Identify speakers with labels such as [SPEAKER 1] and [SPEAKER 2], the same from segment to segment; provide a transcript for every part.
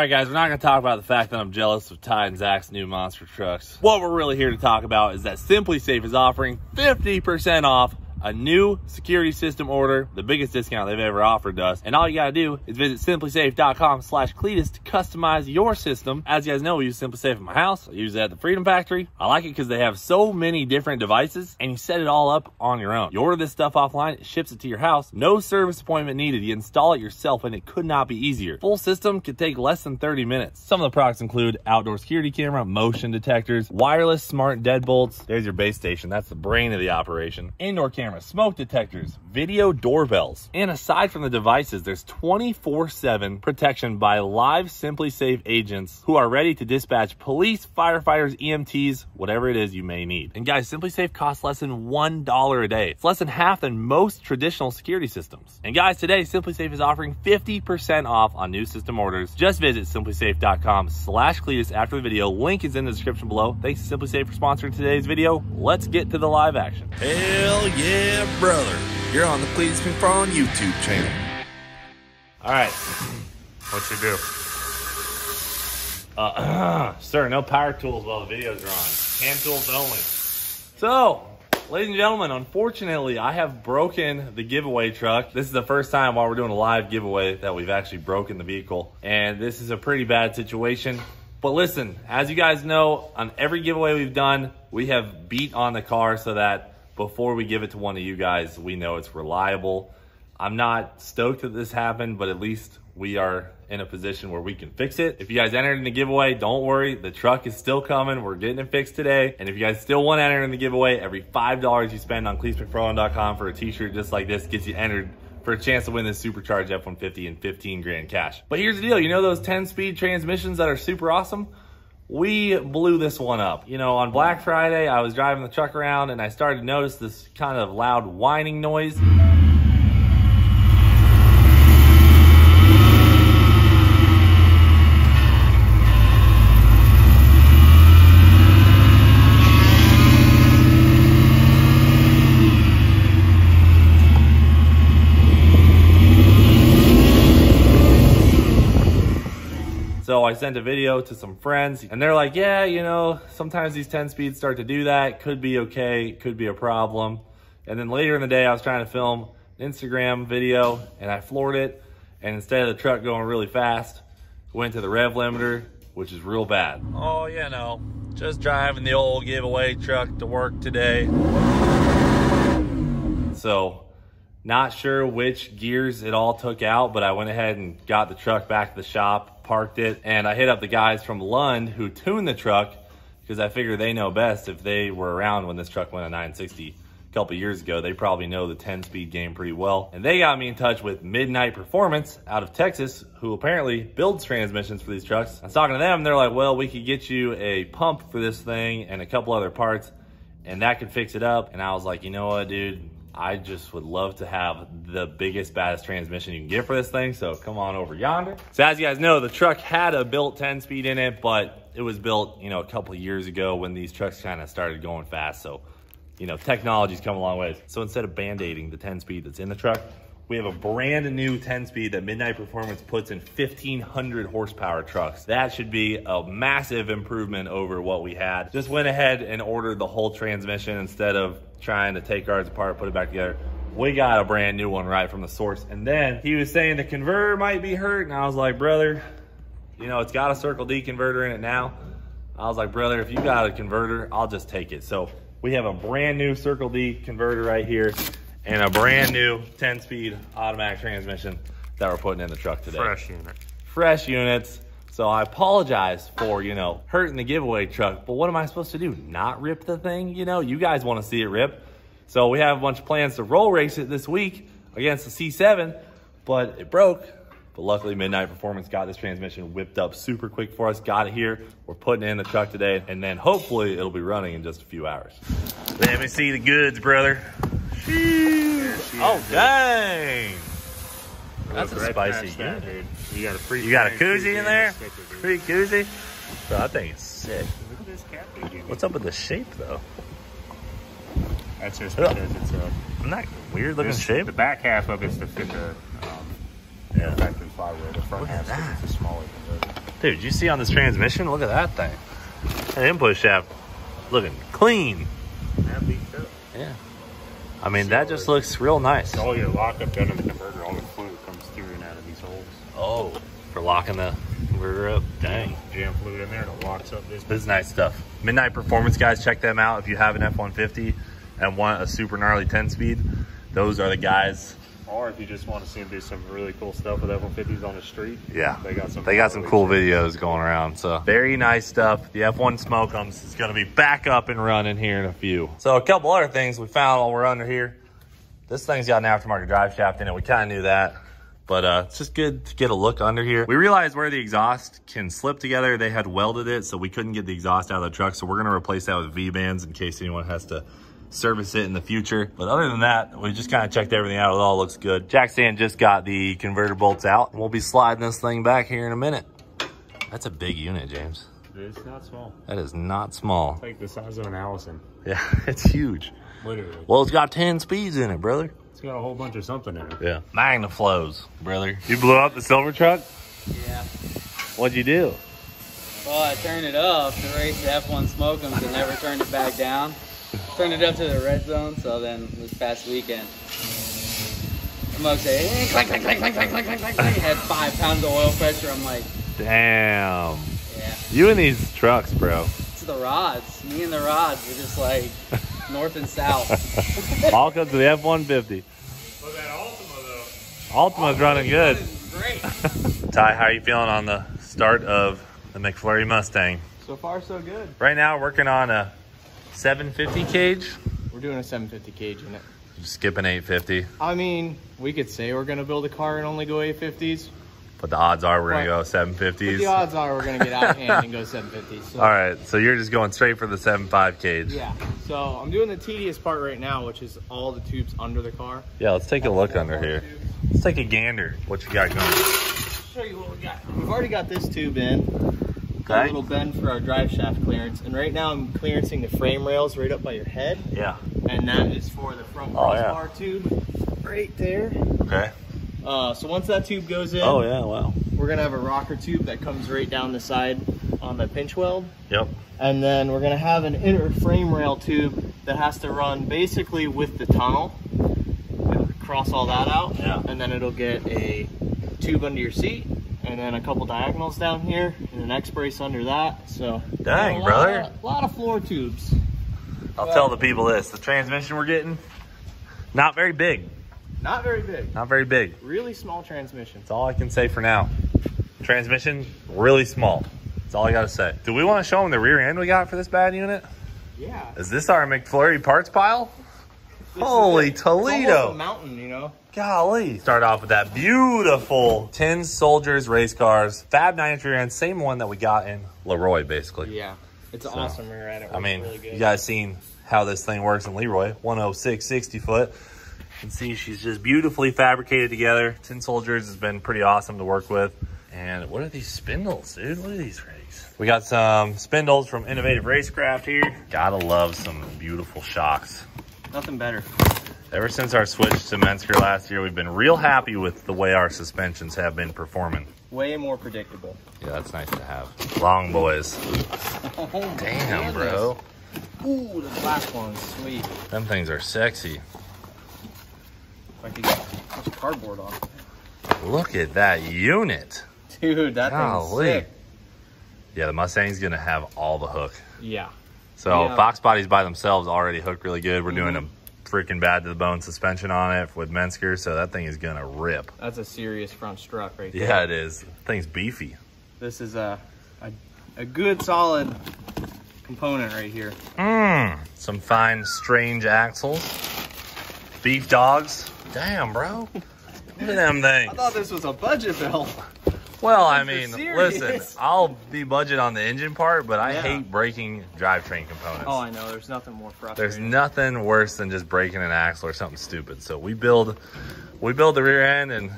[SPEAKER 1] right, guys, we're not going to talk about the fact that I'm jealous of Ty and Zach's new monster trucks. What we're really here to talk about is that Simply Safe is offering 50% off a new security system order, the biggest discount they've ever offered to us. And all you gotta do is visit simplysafe.com/Cleetus to customize your system. As you guys know, we use Simply Safe at my house. I use it at the Freedom Factory. I like it because they have so many different devices and you set it all up on your own. You order this stuff offline, it ships it to your house. No service appointment needed. You install it yourself and it could not be easier. Full system could take less than 30 minutes. Some of the products include outdoor security camera, motion detectors, wireless smart deadbolts. There's your base station. That's the brain of the operation. Indoor camera, smoke detectors, video doorbells. And aside from the devices, there's 24/7 protection by live Simply Safe agents who are ready to dispatch police, firefighters, EMTs, whatever it is you may need. And guys, Simply Safe costs less than $1 a day. It's less than half than most traditional security systems. And guys, today Simply Safe is offering 50% off on new system orders. Just visit simplysafe.com/Cleetus after the video. Link is in the description below. Thanks to Simply Safe for sponsoring today's video. Let's get to the live action.
[SPEAKER 2] Hell yeah, brother. You're on the Cleetus McFarland YouTube channel.
[SPEAKER 1] All right.
[SPEAKER 3] What you do?
[SPEAKER 1] Sir, no power tools while the videos are on. Hand tools only. So, ladies and gentlemen, unfortunately, I have broken the giveaway truck. This is the first time while we're doing a live giveaway that we've actually broken the vehicle. And this is a pretty bad situation. But listen, as you guys know, on every giveaway we've done, we have beat on the car so that before we give it to one of you guys, we know it's reliable. I'm not stoked that this happened, but at least we are in a position where we can fix it. If you guys entered in the giveaway, don't worry, the truck is still coming. We're getting it fixed today. And if you guys still want to enter in the giveaway, every $5 you spend on CleetusMcFarland.com for a t-shirt just like this gets you entered for a chance to win this Supercharged F-150 and 15 grand cash. But here's the deal, you know those 10-speed transmissions that are super awesome? We blew this one up. You know, on Black Friday, I was driving the truck around and I started to notice this kind of loud whining noise. So I sent a video to some friends and they're like, yeah, you know, sometimes these 10 speeds start to do that. Could be okay, could be a problem. And then later in the day, I was trying to film an Instagram video and I floored it. And instead of the truck going really fast, went to the rev limiter, which is real bad. Oh, you know, just driving the old giveaway truck to work today. So, not sure which gears it all took out, but I went ahead and got the truck back to the shop, parked it, and I hit up the guys from Lund who tuned the truck because I figure they know best. If they were around when this truck went a 960 a couple years ago, they probably know the 10-speed game pretty well. And they got me in touch with Midnight Performance out of Texas, who apparently builds transmissions for these trucks. I was talking to them, they're like, well, we could get you a pump for this thing and a couple other parts, and that could fix it up. And I was like, you know what, dude? I just would love to have the biggest, baddest transmission you can get for this thing, so come on over yonder. So as you guys know, the truck had a built 10-speed in it, but it was built, you know, a couple of years ago when these trucks kind of started going fast. So, you know, technology's come a long ways. So instead of band-aiding the 10-speed that's in the truck, we have a brand new 10-speed that Midnight Performance puts in 1,500 horsepower trucks. That should be a massive improvement over what we had. Just went ahead and ordered the whole transmission instead of trying to take ours apart, put it back together. We got a brand new one right from the source. And then he was saying the converter might be hurt. And I was like, brother, you know, it's got a Circle D converter in it now. I was like, brother, if you got a converter, I'll just take it. So we have a brand new Circle D converter right here and a brand new 10-speed automatic transmission that we're putting in the truck today.
[SPEAKER 3] Fresh unit.
[SPEAKER 1] Fresh units. So I apologize for, you know, hurting the giveaway truck, but what am I supposed to do? Not rip the thing? You know, you guys want to see it rip. So we have a bunch of plans to roll race it this week against the C7, but it broke. But luckily Midnight Performance got this transmission whipped up super quick for us, got it here. We're putting it in the truck today, and then hopefully it'll be running in just a few hours. Let me see the goods, brother. Oh, dang. That's a spicy unit.
[SPEAKER 3] Dude. You got a free.
[SPEAKER 1] You got a koozie in there? Free koozie? Bro, I think it's sick.
[SPEAKER 3] Look at this cat dude.
[SPEAKER 1] What's up with the shape, though?
[SPEAKER 3] That's just because it's a...
[SPEAKER 1] Isn't that weird looking shape?
[SPEAKER 3] The back half of it's to fit the factory flywheel. The front half is a smaller converter.
[SPEAKER 1] Dude, you see on this transmission? Look at that thing. That input shaft looking clean.
[SPEAKER 3] That beats up.
[SPEAKER 1] Yeah. I mean, that just looks real nice.
[SPEAKER 3] All your lockup done in the converter, all the fluid comes through and out of these holes.
[SPEAKER 1] Oh, for locking the converter up. Dang.
[SPEAKER 3] Jam fluid in there and it locks up this.
[SPEAKER 1] This is nice stuff. Midnight Performance, guys, check them out if you have an F-150 and want a super gnarly 10-speed. Those are the guys.
[SPEAKER 3] Or if you just want to see them do some really cool stuff with F-150s on the street.
[SPEAKER 1] Yeah,
[SPEAKER 3] they got some
[SPEAKER 1] cool videos going around. So very nice stuff. The F1 Smoke'ems is going to be back up and running here in a few. So a couple other things we found while we're under here. This thing's got an aftermarket drive shaft in it. We kind of knew that, but it's just good to get a look under here. We realized where the exhaust can slip together. They had welded it, so we couldn't get the exhaust out of the truck. So we're going to replace that with V-bands in case anyone has to service it in the future. But other than that, we just kind of checked everything out. It all looks good. Jack Sand just got the converter bolts out, and we'll be sliding this thing back here in a minute. That's a big unit, James.
[SPEAKER 3] It's not small.
[SPEAKER 1] That is not small.
[SPEAKER 3] It's like the size of an Allison.
[SPEAKER 1] Yeah, it's huge.
[SPEAKER 3] Literally.
[SPEAKER 1] Well, it's got 10 speeds in it, brother.
[SPEAKER 3] It's got a whole bunch of something in it.
[SPEAKER 1] Yeah. Magnaflows, brother. You blew up the silver truck?
[SPEAKER 4] Yeah.
[SPEAKER 1] What'd you do?
[SPEAKER 4] Well, I turned it up to race the F1 Smoke'ems and never turned it back down. Turned it up to the red zone, so then this past weekend, the mug said, hey, clank, clank, clank, clank, clank, clank, clank, clank, clank. It had 5 pounds of oil pressure. I'm like,
[SPEAKER 1] damn.
[SPEAKER 4] Yeah.
[SPEAKER 1] You and these trucks, bro.
[SPEAKER 4] It's the rods. Me and the rods are just like north and south.
[SPEAKER 1] All comes to the F-150.
[SPEAKER 3] Well, that Ultima, though.
[SPEAKER 1] Ultima's running good.
[SPEAKER 4] Great.
[SPEAKER 1] Ty, how are you feeling on the start of the McFlurry Mustang?
[SPEAKER 5] So far, so good.
[SPEAKER 1] Right now, working on a 750 cage.
[SPEAKER 5] We're doing a 750 cage in it.
[SPEAKER 1] Skipping 850.
[SPEAKER 5] I mean, we could say we're going to build a car and only go 850s.
[SPEAKER 1] But the odds are we're going to
[SPEAKER 5] Right.
[SPEAKER 1] go 750s.
[SPEAKER 5] But the odds are we're going to get out of hand and go 750s. So.
[SPEAKER 1] All right, so you're just going straight for the 7.5 cage.
[SPEAKER 5] Yeah. So I'm doing the tedious part right now, which is all the tubes under the car.
[SPEAKER 1] Yeah, let's take a look under here. Let's take a gander. What you got going?
[SPEAKER 5] Show you what we got. We've already got this tube in.
[SPEAKER 1] Okay.
[SPEAKER 5] A little bend for our drive shaft clearance. And right now I'm clearancing the frame rails right up by your head.
[SPEAKER 1] Yeah.
[SPEAKER 5] And that is for the front crossbar tube right there.
[SPEAKER 1] Okay.
[SPEAKER 5] So once that tube goes in,
[SPEAKER 1] Oh, yeah, wow.
[SPEAKER 5] we're gonna have a rocker tube that comes right down the side on the pinch weld.
[SPEAKER 1] Yep.
[SPEAKER 5] And then we're gonna have an inner frame rail tube that has to run basically with the tunnel. It'll cross all that out.
[SPEAKER 1] Yeah.
[SPEAKER 5] And then it'll get a tube under your seat and then a couple diagonals down here and an X brace under that. So
[SPEAKER 1] Dang, brother.
[SPEAKER 5] A lot of floor tubes.
[SPEAKER 1] I'll tell the people this. The transmission we're getting, not very big.
[SPEAKER 5] Not very big.
[SPEAKER 1] Not very big.
[SPEAKER 5] Really small transmission.
[SPEAKER 1] That's all I can say for now. Transmission, really small. That's all I got to say. Do we want to show them the rear end we got for this bad unit?
[SPEAKER 5] Yeah.
[SPEAKER 1] Is this our McFlurry parts pile?
[SPEAKER 5] This
[SPEAKER 1] Holy
[SPEAKER 5] is it.
[SPEAKER 1] Toledo.
[SPEAKER 5] It's almost a mountain, you know?
[SPEAKER 1] Golly. Start off with that beautiful 10 Soldiers race cars. Fab 93 rear end, same one that we got in Leroy, basically.
[SPEAKER 5] Yeah. It's an awesome rear end. It
[SPEAKER 1] I mean,
[SPEAKER 5] works really good.
[SPEAKER 1] you guys seen how this thing works in Leroy. 106 60 foot. You can see she's just beautifully fabricated together. 10 Soldiers has been pretty awesome to work with. And what are these spindles, dude? What are these rigs? We got some spindles from Innovative Racecraft here. Gotta love some beautiful shocks.
[SPEAKER 5] Nothing better.
[SPEAKER 1] Ever since our switch to Mensker last year, we've been real happy with the way our suspensions have been performing.
[SPEAKER 5] Way more predictable.
[SPEAKER 1] Yeah, that's nice to have. Long boys.
[SPEAKER 5] Oh,
[SPEAKER 1] Damn, bro.
[SPEAKER 5] Ooh, the black one's sweet.
[SPEAKER 1] Them things are sexy.
[SPEAKER 5] If I could get this cardboard off.
[SPEAKER 1] Look at that unit.
[SPEAKER 5] Dude, that thing's
[SPEAKER 1] Golly.
[SPEAKER 5] sick.
[SPEAKER 1] Yeah, the Mustang's gonna have all the hook.
[SPEAKER 5] Yeah.
[SPEAKER 1] So
[SPEAKER 5] Yeah.
[SPEAKER 1] box bodies by themselves already hook really good. We're doing a freaking bad to the bone suspension on it with Mensker, so that thing is gonna rip.
[SPEAKER 5] That's a serious front strut right there.
[SPEAKER 1] Yeah, it is. The thing's beefy.
[SPEAKER 5] This is a good solid component right here.
[SPEAKER 1] Some fine strange axles. Beef dogs. Damn, bro. Look at them things.
[SPEAKER 5] I thought this was a budget bill.
[SPEAKER 1] Well, I
[SPEAKER 5] These are
[SPEAKER 1] mean,
[SPEAKER 5] serious.
[SPEAKER 1] listen, I'll be budget on the engine part, but I
[SPEAKER 5] Yeah.
[SPEAKER 1] hate breaking drivetrain components.
[SPEAKER 5] Oh, I know. There's nothing more frustrating.
[SPEAKER 1] There's nothing worse than just breaking an axle or something stupid. So we build the rear end and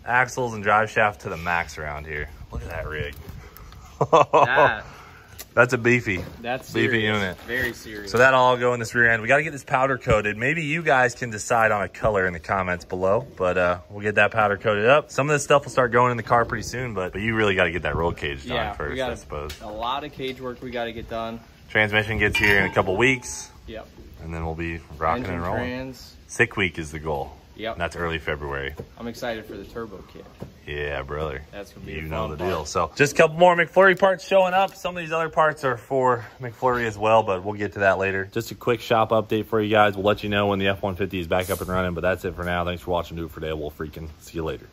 [SPEAKER 1] axles and drive shaft to the max around here. Look at that rig.
[SPEAKER 5] That
[SPEAKER 1] That's a beefy.
[SPEAKER 5] That's
[SPEAKER 1] beefy
[SPEAKER 5] serious.
[SPEAKER 1] unit.
[SPEAKER 5] Very serious.
[SPEAKER 1] So that'll all go in this rear end. We got to get this powder coated. Maybe you guys can decide on a color in the comments below, but we'll get that powder coated up. Some of this stuff will start going in the car pretty soon, but you really got to get that roll cage done first, I suppose.
[SPEAKER 5] A lot of cage work we got to get done.
[SPEAKER 1] Transmission gets here in a couple weeks.
[SPEAKER 5] Yep.
[SPEAKER 1] And then we'll be rocking and rolling.
[SPEAKER 5] Trans.
[SPEAKER 1] 6 week is the goal.
[SPEAKER 5] Yep.
[SPEAKER 1] And that's early February.
[SPEAKER 5] I'm excited for the turbo kit.
[SPEAKER 1] Yeah, brother.
[SPEAKER 5] That's gonna be
[SPEAKER 1] you
[SPEAKER 5] a
[SPEAKER 1] know
[SPEAKER 5] fun
[SPEAKER 1] the
[SPEAKER 5] part.
[SPEAKER 1] deal. So just a couple more McFlurry parts showing up. Some of these other parts are for McFlurry as well, but we'll get to that later. Just a quick shop update for you guys. We'll let you know when the F-150 is back up and running, but that's it for now. Thanks for watching. Do it for today. We'll freaking see you later.